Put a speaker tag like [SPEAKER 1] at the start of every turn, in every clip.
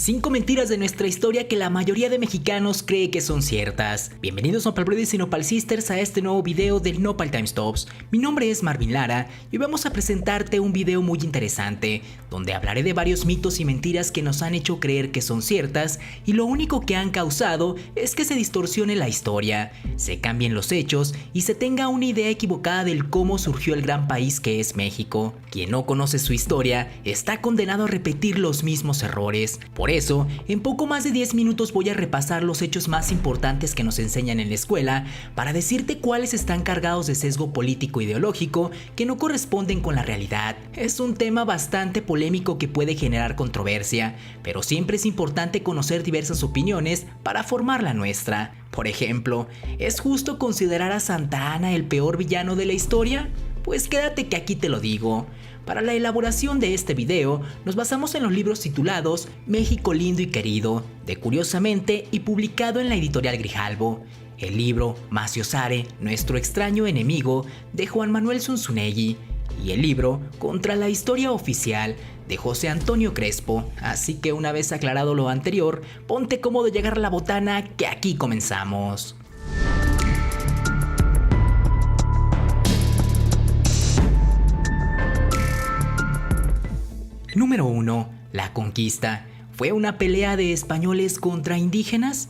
[SPEAKER 1] 5 mentiras de nuestra historia que la mayoría de mexicanos cree que son ciertas. Bienvenidos Nopal Brothers y Nopal Sisters a este nuevo video del Nopal Time Stops. Mi nombre es Marvin Lara y hoy vamos a presentarte un video muy interesante donde hablaré de varios mitos y mentiras que nos han hecho creer que son ciertas y lo único que han causado es que se distorsione la historia, se cambien los hechos y se tenga una idea equivocada del cómo surgió el gran país que es México. Quien no conoce su historia está condenado a repetir los mismos errores. Por eso, en poco más de 10 minutos voy a repasar los hechos más importantes que nos enseñan en la escuela para decirte cuáles están cargados de sesgo político ideológico que no corresponden con la realidad. Es un tema bastante polémico que puede generar controversia, pero siempre es importante conocer diversas opiniones para formar la nuestra. Por ejemplo, ¿es justo considerar a Santa Anna el peor villano de la historia? Pues quédate que aquí te lo digo. Para la elaboración de este video, nos basamos en los libros titulados México lindo y querido, de Curiosamente y publicado en la editorial Grijalbo, el libro Maciosare, nuestro extraño enemigo, de Juan Manuel Zunzunegui, y el libro Contra la historia oficial, de José Antonio Crespo. Así que una vez aclarado lo anterior, ponte cómodo de llegar a la botana que aquí comenzamos. Número 1. La conquista. ¿Fue una pelea de españoles contra indígenas?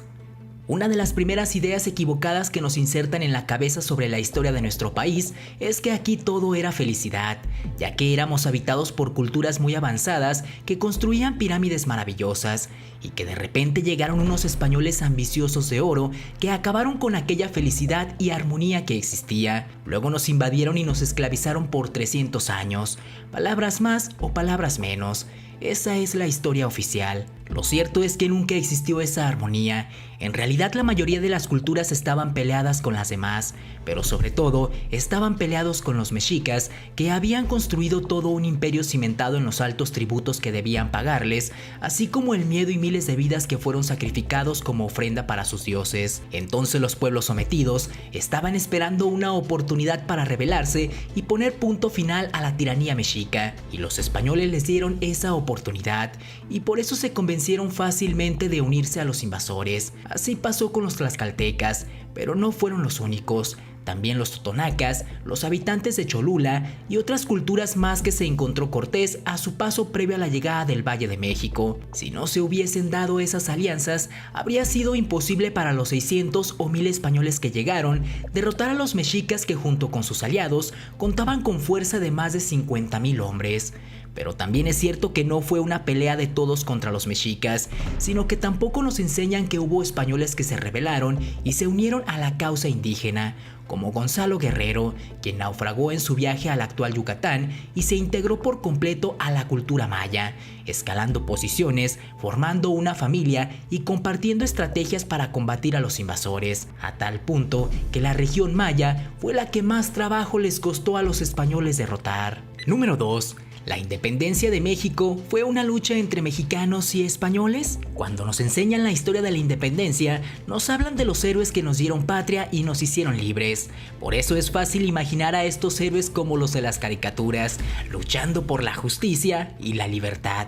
[SPEAKER 1] Una de las primeras ideas equivocadas que nos insertan en la cabeza sobre la historia de nuestro país es que aquí todo era felicidad, ya que éramos habitados por culturas muy avanzadas que construían pirámides maravillosas y que de repente llegaron unos españoles ambiciosos de oro que acabaron con aquella felicidad y armonía que existía. Luego nos invadieron y nos esclavizaron por 300 años, palabras más o palabras menos. Esa es la historia oficial. Lo cierto es que nunca existió esa armonía. En realidad la mayoría de las culturas estaban peleadas con las demás, pero sobre todo estaban peleados con los mexicas, que habían construido todo un imperio cimentado en los altos tributos que debían pagarles, así como el miedo y miles de vidas que fueron sacrificados como ofrenda para sus dioses. Entonces los pueblos sometidos estaban esperando una oportunidad para rebelarse y poner punto final a la tiranía mexica, y los españoles les dieron esa oportunidad, y por eso se convencieron fácilmente de unirse a los invasores. Así pasó con los tlaxcaltecas, pero no fueron los únicos. También los totonacas, los habitantes de Cholula y otras culturas más que se encontró Cortés a su paso previo a la llegada del Valle de México. Si no se hubiesen dado esas alianzas, habría sido imposible para los 600 o 1000 españoles que llegaron derrotar a los mexicas, que junto con sus aliados contaban con fuerza de más de 50,000 hombres. Pero también es cierto que no fue una pelea de todos contra los mexicas, sino que tampoco nos enseñan que hubo españoles que se rebelaron y se unieron a la causa indígena, como Gonzalo Guerrero, quien naufragó en su viaje al actual Yucatán y se integró por completo a la cultura maya, escalando posiciones, formando una familia y compartiendo estrategias para combatir a los invasores, a tal punto que la región maya fue la que más trabajo les costó a los españoles derrotar. Número 2. ¿La independencia de México fue una lucha entre mexicanos y españoles? Cuando nos enseñan la historia de la independencia, nos hablan de los héroes que nos dieron patria y nos hicieron libres. Por eso es fácil imaginar a estos héroes como los de las caricaturas, luchando por la justicia y la libertad.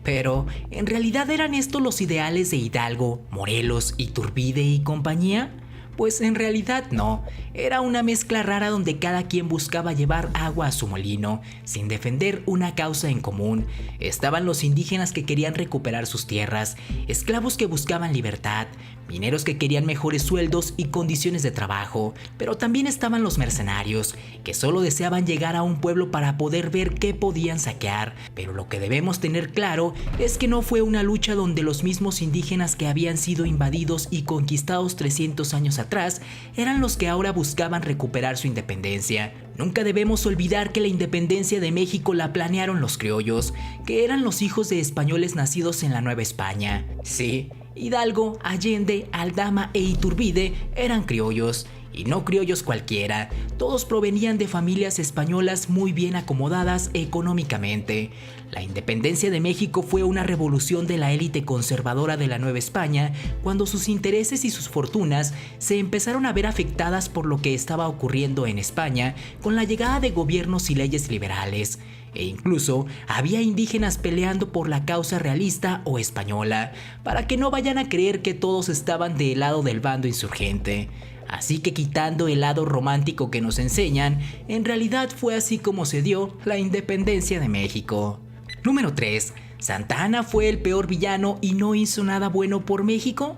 [SPEAKER 1] Pero, ¿en realidad eran estos los ideales de Hidalgo, Morelos, Iturbide y compañía? Pues en realidad no, era una mezcla rara donde cada quien buscaba llevar agua a su molino, sin defender una causa en común. Estaban los indígenas que querían recuperar sus tierras, esclavos que buscaban libertad, mineros que querían mejores sueldos y condiciones de trabajo, pero también estaban los mercenarios, que solo deseaban llegar a un pueblo para poder ver qué podían saquear. Pero lo que debemos tener claro es que no fue una lucha donde los mismos indígenas que habían sido invadidos y conquistados 300 años atrás eran los que ahora buscaban recuperar su independencia. Nunca debemos olvidar que la independencia de México la planearon los criollos, que eran los hijos de españoles nacidos en la Nueva España. Sí, Hidalgo, Allende, Aldama e Iturbide eran criollos, y no criollos cualquiera, todos provenían de familias españolas muy bien acomodadas económicamente. La independencia de México fue una revolución de la élite conservadora de la Nueva España, cuando sus intereses y sus fortunas se empezaron a ver afectadas por lo que estaba ocurriendo en España con la llegada de gobiernos y leyes liberales. E incluso había indígenas peleando por la causa realista o española, para que no vayan a creer que todos estaban del lado del bando insurgente. Así que, quitando el lado romántico que nos enseñan, en realidad fue así como se dio la independencia de México. Número 3. ¿Santa Anna fue el peor villano y no hizo nada bueno por México?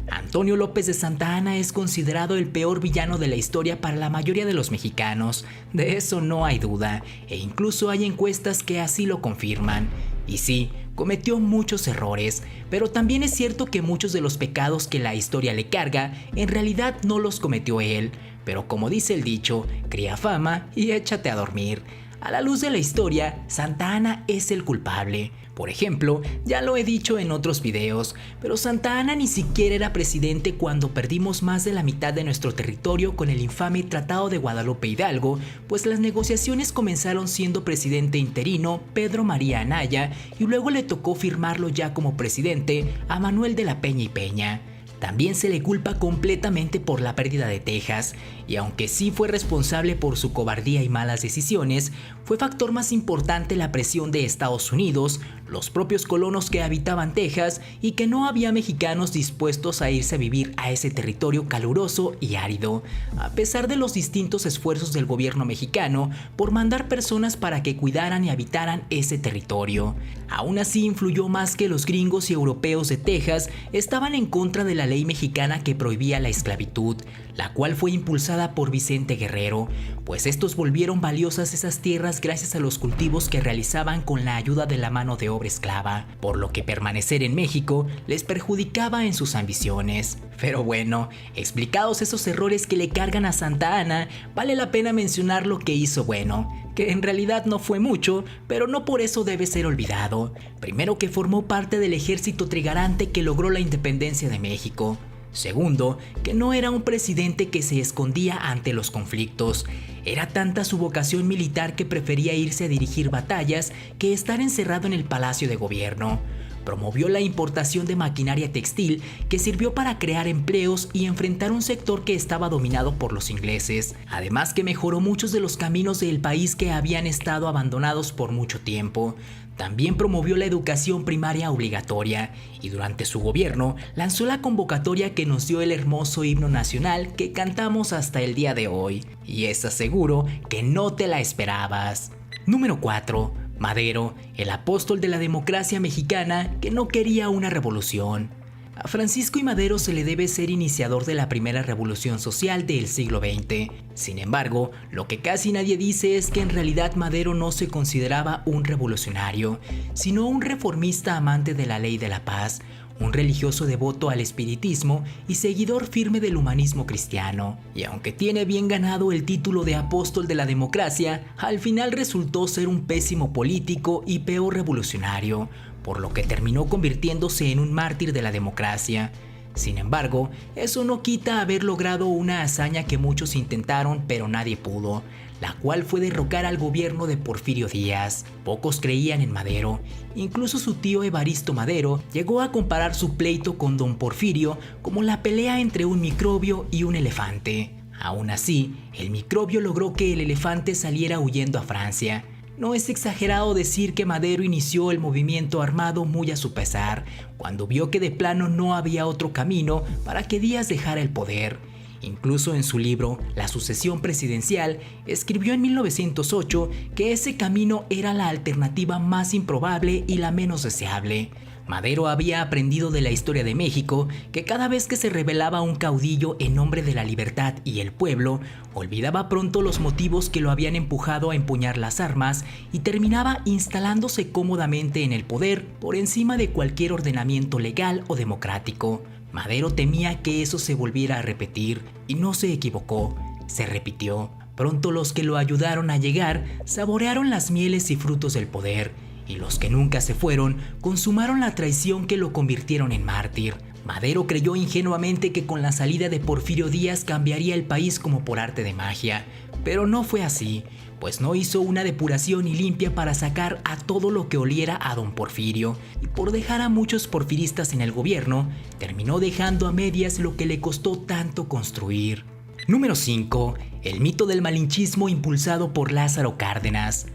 [SPEAKER 1] Antonio López de Santa Anna es considerado el peor villano de la historia para la mayoría de los mexicanos, de eso no hay duda, e incluso hay encuestas que así lo confirman. Y sí, cometió muchos errores, pero también es cierto que muchos de los pecados que la historia le carga, en realidad no los cometió él, pero como dice el dicho, cría fama y échate a dormir. A la luz de la historia, Santa Anna es el culpable. Por ejemplo, ya lo he dicho en otros videos, pero Santa Anna ni siquiera era presidente cuando perdimos más de la mitad de nuestro territorio con el infame Tratado de Guadalupe Hidalgo, pues las negociaciones comenzaron siendo presidente interino Pedro María Anaya y luego le tocó firmarlo ya como presidente a Manuel de la Peña y Peña. También se le culpa completamente por la pérdida de Texas, y aunque sí fue responsable por su cobardía y malas decisiones, fue factor más importante la presión de Estados Unidos, los propios colonos que habitaban Texas y que no había mexicanos dispuestos a irse a vivir a ese territorio caluroso y árido, a pesar de los distintos esfuerzos del gobierno mexicano por mandar personas para que cuidaran y habitaran ese territorio. Aún así influyó más que los gringos y europeos de Texas estaban en contra de la ley mexicana que prohibía la esclavitud, la cual fue impulsada por Vicente Guerrero, pues estos volvieron valiosas esas tierras gracias a los cultivos que realizaban con la ayuda de la mano de obra esclava, por lo que permanecer en México les perjudicaba en sus ambiciones. Pero bueno, explicados esos errores que le cargan a Santa Anna, vale la pena mencionar lo que hizo bueno, que en realidad no fue mucho, pero no por eso debe ser olvidado. Primero, que formó parte del ejército trigarante que logró la independencia de México. Segundo, que no era un presidente que se escondía ante los conflictos. Era tanta su vocación militar que prefería irse a dirigir batallas que estar encerrado en el palacio de gobierno. Promovió la importación de maquinaria textil que sirvió para crear empleos y enfrentar un sector que estaba dominado por los ingleses. Además, que mejoró muchos de los caminos del país que habían estado abandonados por mucho tiempo. También promovió la educación primaria obligatoria y durante su gobierno lanzó la convocatoria que nos dio el hermoso himno nacional que cantamos hasta el día de hoy. Y es seguro que no te la esperabas. Número 4. Madero, el apóstol de la democracia mexicana que no quería una revolución. A Francisco I. Madero se le debe ser iniciador de la primera revolución social del siglo XX. Sin embargo, lo que casi nadie dice es que en realidad Madero no se consideraba un revolucionario, sino un reformista amante de la ley de la paz, un religioso devoto al espiritismo y seguidor firme del humanismo cristiano. Y aunque tiene bien ganado el título de apóstol de la democracia, al final resultó ser un pésimo político y peor revolucionario, por lo que terminó convirtiéndose en un mártir de la democracia. Sin embargo, eso no quita haber logrado una hazaña que muchos intentaron pero nadie pudo, la cual fue derrocar al gobierno de Porfirio Díaz. Pocos creían en Madero, incluso su tío Evaristo Madero llegó a comparar su pleito con don Porfirio como la pelea entre un microbio y un elefante. Aún así, el microbio logró que el elefante saliera huyendo a Francia. No es exagerado decir que Madero inició el movimiento armado muy a su pesar, cuando vio que de plano no había otro camino para que Díaz dejara el poder. Incluso en su libro La sucesión presidencial, escribió en 1908 que ese camino era la alternativa más improbable y la menos deseable. Madero había aprendido de la historia de México que cada vez que se rebelaba un caudillo en nombre de la libertad y el pueblo, olvidaba pronto los motivos que lo habían empujado a empuñar las armas y terminaba instalándose cómodamente en el poder por encima de cualquier ordenamiento legal o democrático. Madero temía que eso se volviera a repetir y no se equivocó, se repitió. Pronto los que lo ayudaron a llegar saborearon las mieles y frutos del poder, y los que nunca se fueron consumaron la traición que lo convirtieron en mártir. Madero creyó ingenuamente que con la salida de Porfirio Díaz cambiaría el país como por arte de magia, pero no fue así, pues no hizo una depuración y limpia para sacar a todo lo que oliera a don Porfirio, y por dejar a muchos porfiristas en el gobierno, terminó dejando a medias lo que le costó tanto construir. Número 5. El mito del malinchismo impulsado por Lázaro Cárdenas.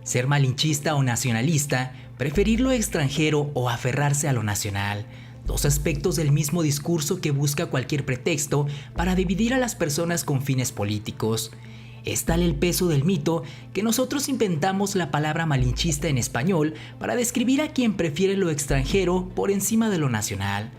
[SPEAKER 1] Ser malinchista o nacionalista, preferir lo extranjero o aferrarse a lo nacional. Dos aspectos del mismo discurso que busca cualquier pretexto para dividir a las personas con fines políticos. Es tal el peso del mito que nosotros inventamos la palabra malinchista en español para describir a quien prefiere lo extranjero por encima de lo nacional.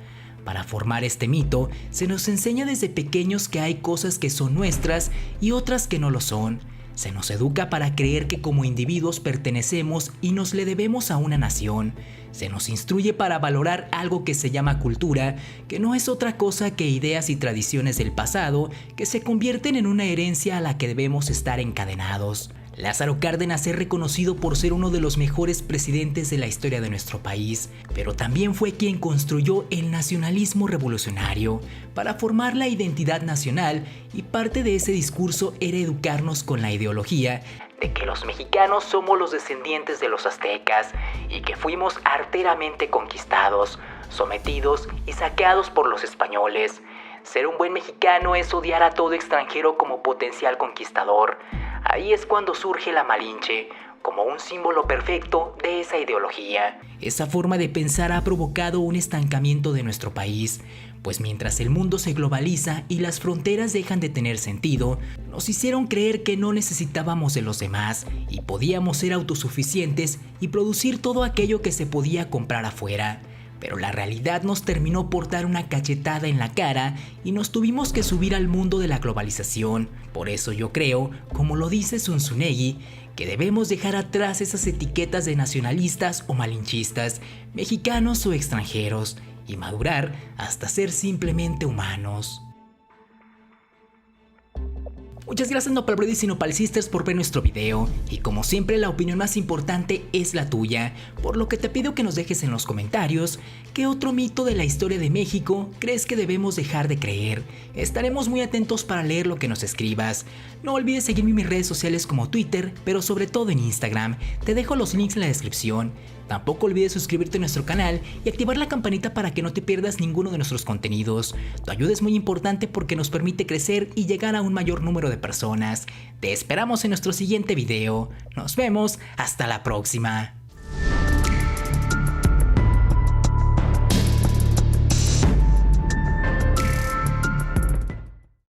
[SPEAKER 1] Para formar este mito, se nos enseña desde pequeños que hay cosas que son nuestras y otras que no lo son. Se nos educa para creer que como individuos pertenecemos y nos le debemos a una nación. Se nos instruye para valorar algo que se llama cultura, que no es otra cosa que ideas y tradiciones del pasado que se convierten en una herencia a la que debemos estar encadenados. Lázaro Cárdenas es reconocido por ser uno de los mejores presidentes de la historia de nuestro país, pero también fue quien construyó el nacionalismo revolucionario para formar la identidad nacional, y parte de ese discurso era educarnos con la ideología de que los mexicanos somos los descendientes de los aztecas y que fuimos arteramente conquistados, sometidos y saqueados por los españoles. Ser un buen mexicano es odiar a todo extranjero como potencial conquistador. Ahí es cuando surge la Malinche, como un símbolo perfecto de esa ideología. Esa forma de pensar ha provocado un estancamiento de nuestro país, pues mientras el mundo se globaliza y las fronteras dejan de tener sentido, nos hicieron creer que no necesitábamos de los demás y podíamos ser autosuficientes y producir todo aquello que se podía comprar afuera. Pero la realidad nos terminó por dar una cachetada en la cara y nos tuvimos que subir al mundo de la globalización. Por eso yo creo, como lo dice Zunzunegui, que debemos dejar atrás esas etiquetas de nacionalistas o malinchistas, mexicanos o extranjeros, y madurar hasta ser simplemente humanos. Muchas gracias no para Brody sino para el Sisters por ver nuestro video, y como siempre la opinión más importante es la tuya, por lo que te pido que nos dejes en los comentarios qué otro mito de la historia de México crees que debemos dejar de creer. Estaremos muy atentos para leer lo que nos escribas. No olvides seguirme en mis redes sociales como Twitter, pero sobre todo en Instagram, te dejo los links en la descripción. Tampoco olvides suscribirte a nuestro canal y activar la campanita para que no te pierdas ninguno de nuestros contenidos. Tu ayuda es muy importante porque nos permite crecer y llegar a un mayor número de personas. Te esperamos en nuestro siguiente video. Nos vemos, hasta la próxima.